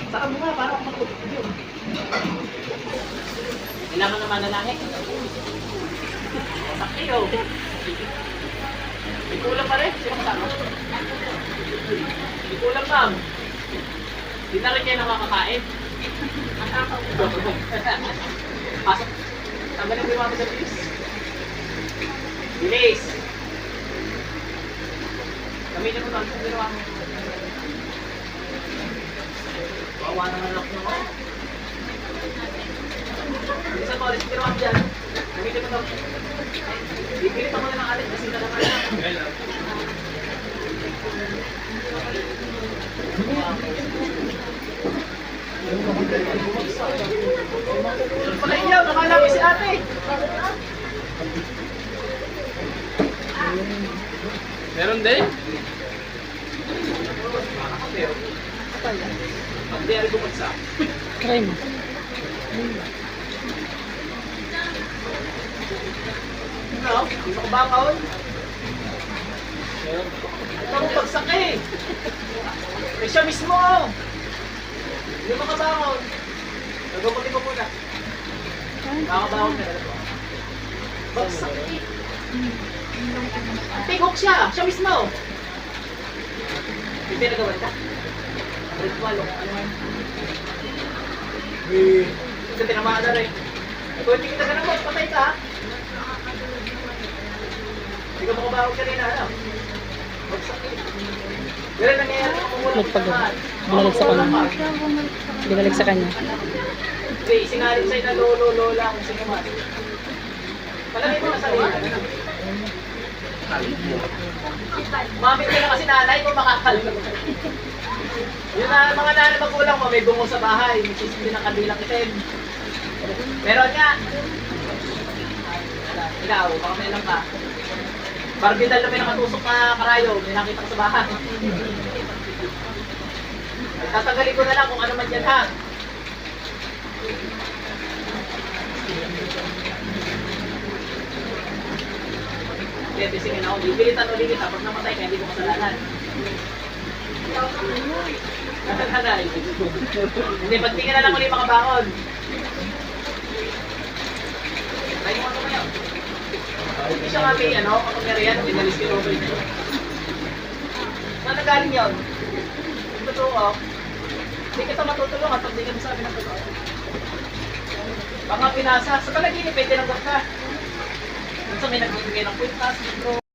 Saka mo nga, para ako makapagod yun. Kailangan naman na langit. Sakyo. May kulang pa rin. Sino kasama? May kulang, ma'am. Di na rin kayo nakakakain. Pasok. Tanggalin mo yung mga bilis. Bilis. Gamitin mo ito. Ang ginawa mo. Bawa naman ako naman. Isa pa ulit ginawa mo dyan. Gamitin mo ito. Bipilit ako na ng alit kasi ka naman. Pala iyaw, nakalapis si ate. Meron din? Hindi, ari bumagsak. Try mo. Ano? Hindi mo kabakaon? Ito mo bagsak eh. Eh siya mismo. Hindi mo kabakaon. Nagpaputi mo muna. Makakabakaon ka na. Bagsak eh. Tigok siya. Siya mismo. Hindi nagawan ka. Ritual o ano man. Kasi tinamaan na rin. Kung hindi kita ganun mo, patay ka. Hindi ka makabawag kanina, ano? Bagsak eh. Pero nangyayari kung kumulang Nagpagod. Bumalik sa kanya. Binalik sa kanya. Hindi, isingalit sa'yo na lolo-lola kung sino man. Palagay mo na sa liyan. Mamit ka na kasi nanay mo makakalimutan. Yung mga nanay magulang mo, may bungo sa bahay, may sisindi ng kabilang itim. Meron nga. Ikaw, baka may alam ka. Barbidal na may nakatusok na karayo, may nakita ka sa bahay. Tatanggalin ko na lang kung ano man yan ha. Kaya tisingin ako, bipilitan ulit kita pag namatay ka, hindi ko kasalanan. Nanay. Hindi, pagtingin na lang ulit makabangon. Tayo mo ito kayo. Hindi siya nga may kapangyarihan, may nalis kilover niya. Saan nagaling yun? Yung totoo, hindi kita matutulungan pag di ka masabi ng totoo. Baka pinasa, sa panaginip, pwede lang ka. Minsan may nagbibigay ng kwintas, libro.